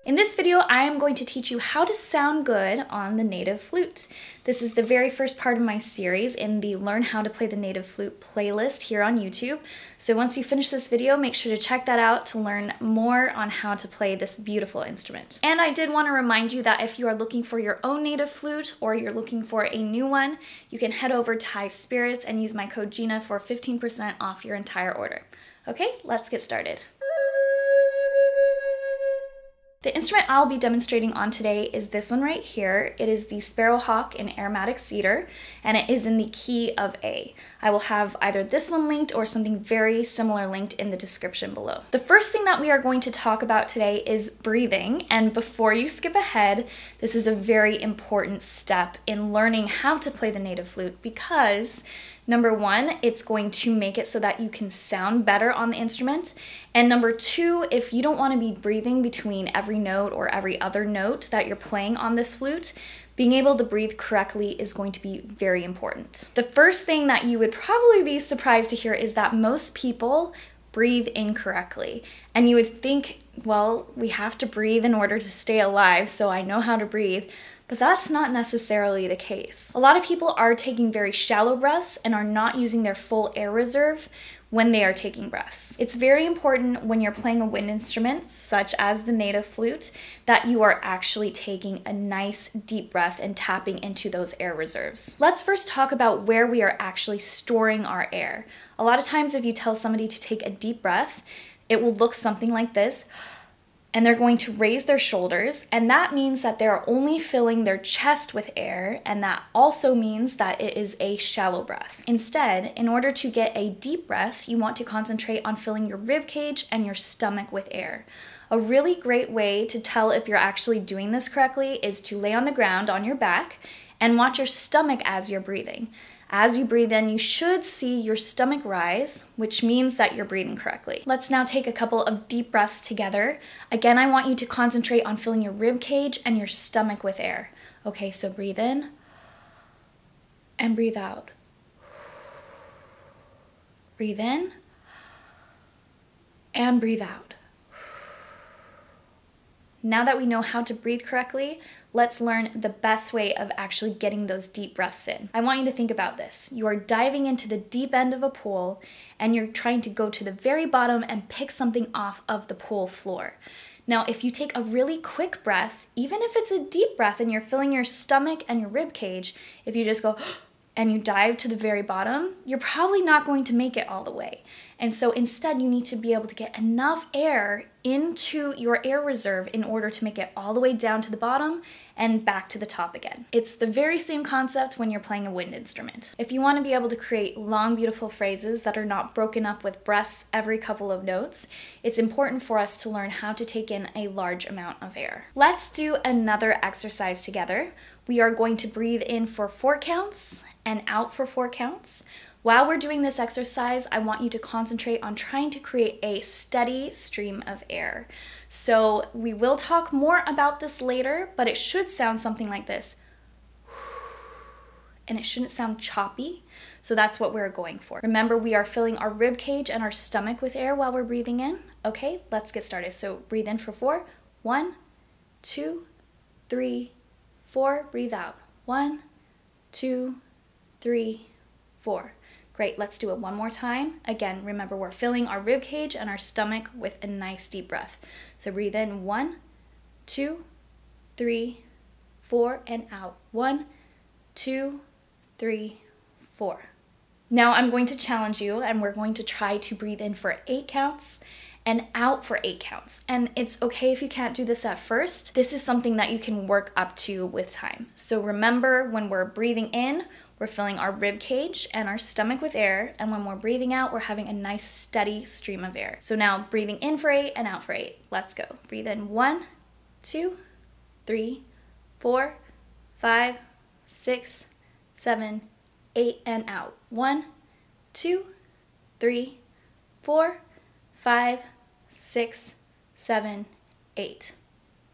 In this video, I am going to teach you how to sound good on the native flute. This is the very first part of my series in the Learn How to Play the Native Flute playlist here on YouTube. So once you finish this video, make sure to check that out to learn more on how to play this beautiful instrument. And I did want to remind you that if you are looking for your own native flute or you're looking for a new one, you can head over to High Spirits and use my code Gina for 15% off your entire order. Okay, let's get started. The instrument I'll be demonstrating on today is this one right here. It is the Sparrowhawk in Aromatic Cedar, and it is in the key of A. I will have either this one linked or something very similar linked in the description below. The first thing that we are going to talk about today is breathing, and before you skip ahead, this is a very important step in learning how to play the native flute because number one, it's going to make it so that you can sound better on the instrument. And number two, if you don't want to be breathing between every note or every other note that you're playing on this flute, being able to breathe correctly is going to be very important. The first thing that you would probably be surprised to hear is that most people breathe incorrectly. And you would think, well, we have to breathe in order to stay alive, so I know how to breathe. But that's not necessarily the case. A lot of people are taking very shallow breaths and are not using their full air reserve when they are taking breaths. It's very important when you're playing a wind instrument, such as the native flute, that you are actually taking a nice deep breath and tapping into those air reserves. Let's first talk about where we are actually storing our air. A lot of times if you tell somebody to take a deep breath, it will look something like this. And they're going to raise their shoulders, and that means that they're only filling their chest with air, and that also means that it is a shallow breath. Instead, in order to get a deep breath, you want to concentrate on filling your rib cage and your stomach with air. A really great way to tell if you're actually doing this correctly is to lay on the ground on your back and watch your stomach as you're breathing. As you breathe in, you should see your stomach rise, which means that you're breathing correctly. Let's now take a couple of deep breaths together. Again, I want you to concentrate on filling your rib cage and your stomach with air. Okay, so breathe in and breathe out. Breathe in and breathe out. Now that we know how to breathe correctly, let's learn the best way of actually getting those deep breaths in. I want you to think about this. You are diving into the deep end of a pool and you're trying to go to the very bottom and pick something off of the pool floor. Now, if you take a really quick breath, even if it's a deep breath and you're filling your stomach and your rib cage, if you just go and you dive to the very bottom, you're probably not going to make it all the way. And so instead, you need to be able to get enough air into your air reserve in order to make it all the way down to the bottom and back to the top again. It's the very same concept when you're playing a wind instrument. If you want to be able to create long, beautiful phrases that are not broken up with breaths every couple of notes, it's important for us to learn how to take in a large amount of air. Let's do another exercise together. We are going to breathe in for 4 counts and out for 4 counts. While we're doing this exercise, I want you to concentrate on trying to create a steady stream of air. So we will talk more about this later, but it should sound something like this. And it shouldn't sound choppy, so that's what we're going for. Remember, we are filling our rib cage and our stomach with air while we're breathing in. Okay, let's get started. So breathe in for 4. 1, 2, 3, 4. Breathe out. 1, 2, 3, 4. Great, let's do it one more time. Again, remember we're filling our rib cage and our stomach with a nice deep breath. So breathe in 1, 2, 3, 4, and out. 1, 2, 3, 4. Now I'm going to challenge you and we're going to try to breathe in for 8 counts and out for 8 counts. And it's okay if you can't do this at first. This is something that you can work up to with time. So remember, when we're breathing in, we're filling our rib cage and our stomach with air, and when we're breathing out, we're having a nice steady stream of air. So now breathing in for 8 and out for 8. Let's go. Breathe in 1, 2, 3, 4, 5, 6, 7, 8, and out. 1, 2, 3, 4, 5, 6, 7, 8.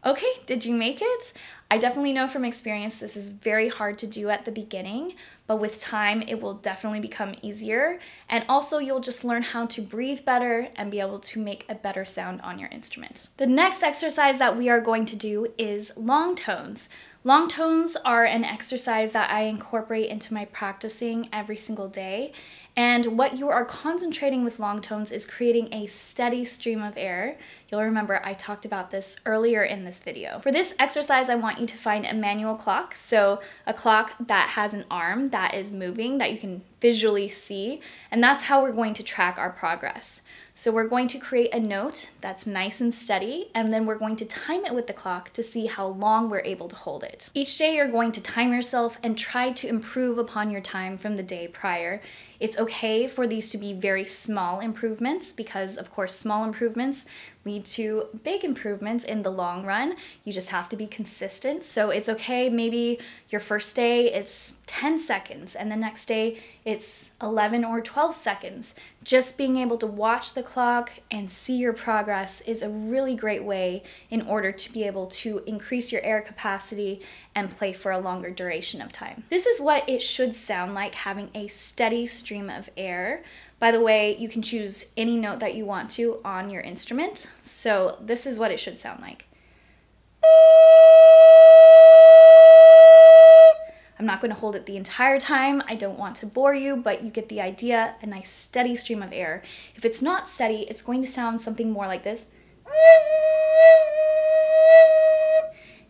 Okay, did you make it? I definitely know from experience this is very hard to do at the beginning, but with time it will definitely become easier. And also you'll just learn how to breathe better and be able to make a better sound on your instrument. The next exercise that we are going to do is long tones. Long tones are an exercise that I incorporate into my practicing every single day. And what you are concentrating with long tones is creating a steady stream of air. You'll remember I talked about this earlier in this video. For this exercise, I want you to find a manual clock. So a clock that has an arm that is moving that you can visually see. And that's how we're going to track our progress. So we're going to create a note that's nice and steady, and then we're going to time it with the clock to see how long we're able to hold it. Each day you're going to time yourself and try to improve upon your time from the day prior. It's okay for these to be very small improvements because, of course, small improvements lead to big improvements in the long run. You just have to be consistent. So it's okay, maybe your first day it's 10 seconds and the next day it's 11 or 12 seconds. Just being able to watch the clock and see your progress is a really great way in order to be able to increase your air capacity and play for a longer duration of time. This is what it should sound like having a steady stream of air. By the way, you can choose any note that you want to on your instrument. So this is what it should sound like. I'm not going to hold it the entire time. I don't want to bore you, but you get the idea, a nice steady stream of air. If it's not steady, it's going to sound something more like this.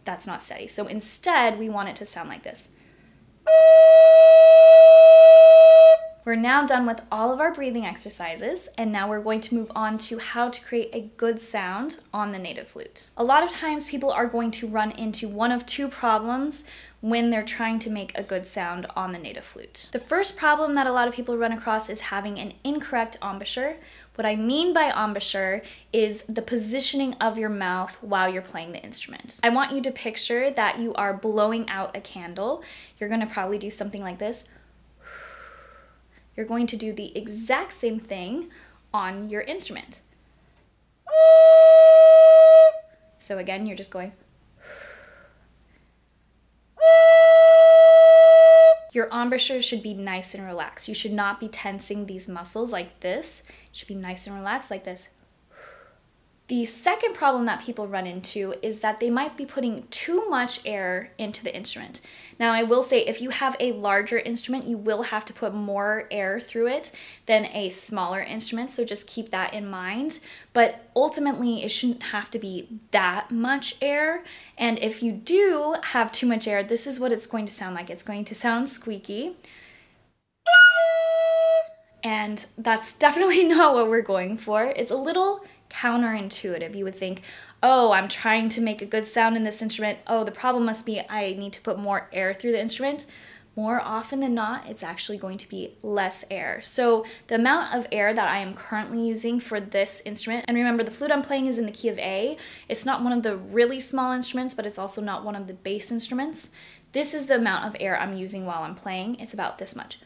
That's not steady. So instead, we want it to sound like this. We're now done with all of our breathing exercises, and now we're going to move on to how to create a good sound on the native flute. A lot of times people are going to run into one of two problems when they're trying to make a good sound on the native flute. The first problem that a lot of people run across is having an incorrect embouchure. What I mean by embouchure is the positioning of your mouth while you're playing the instrument. I want you to picture that you are blowing out a candle. You're going to probably do something like this. You're going to do the exact same thing on your instrument. So again, you're just going. Your embouchure should be nice and relaxed. You should not be tensing these muscles like this. It should be nice and relaxed like this. The second problem that people run into is that they might be putting too much air into the instrument. Now, I will say if you have a larger instrument, you will have to put more air through it than a smaller instrument, so just keep that in mind. But ultimately, it shouldn't have to be that much air. And if you do have too much air, this is what it's going to sound like. It's going to sound squeaky. And that's definitely not what we're going for. It's a little counterintuitive. You would think, oh, I'm trying to make a good sound in this instrument. Oh, the problem must be I need to put more air through the instrument. More often than not, it's actually going to be less air. So the amount of air that I am currently using for this instrument, and remember the flute I'm playing is in the key of A. It's not one of the really small instruments, but it's also not one of the bass instruments. This is the amount of air I'm using while I'm playing. It's about this much.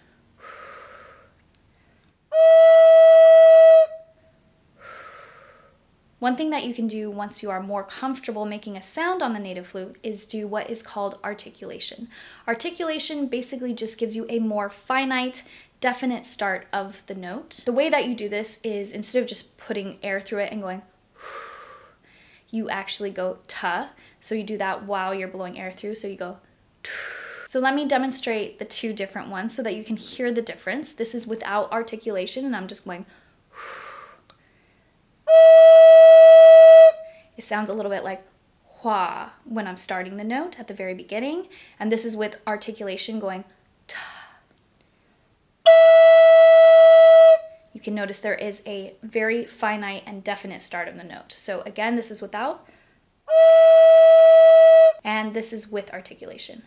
One thing that you can do once you are more comfortable making a sound on the native flute is do what is called articulation. Articulation basically just gives you a more finite, definite start of the note. The way that you do this is instead of just putting air through it and going, you actually go ta. So you do that while you're blowing air through. So you go. So let me demonstrate the two different ones so that you can hear the difference. This is without articulation, and I'm just going. It sounds a little bit like hua when I'm starting the note at the very beginning, and this is with articulation going ta. You can notice there is a very finite and definite start of the note. So again, this is without, and this is with articulation.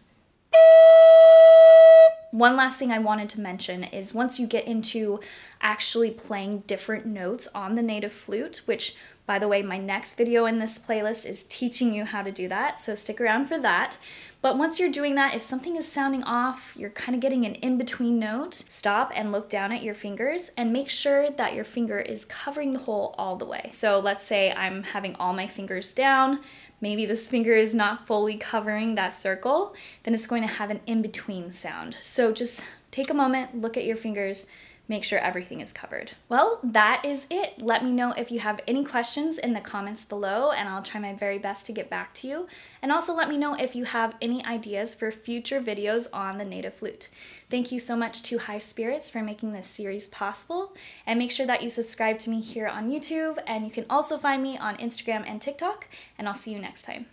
One last thing I wanted to mention is once you get into actually playing different notes on the native flute, which, by the way, my next video in this playlist is teaching you how to do that, so stick around for that. But once you're doing that, if something is sounding off, you're kind of getting an in-between note, stop and look down at your fingers and make sure that your finger is covering the hole all the way. So let's say I'm having all my fingers down, maybe this finger is not fully covering that circle, then it's going to have an in-between sound. So just take a moment, look at your fingers, make sure everything is covered. Well, that is it. Let me know if you have any questions in the comments below, and I'll try my very best to get back to you. And also let me know if you have any ideas for future videos on the native flute. Thank you so much to High Spirits for making this series possible, and make sure that you subscribe to me here on YouTube, and you can also find me on Instagram and TikTok, and I'll see you next time.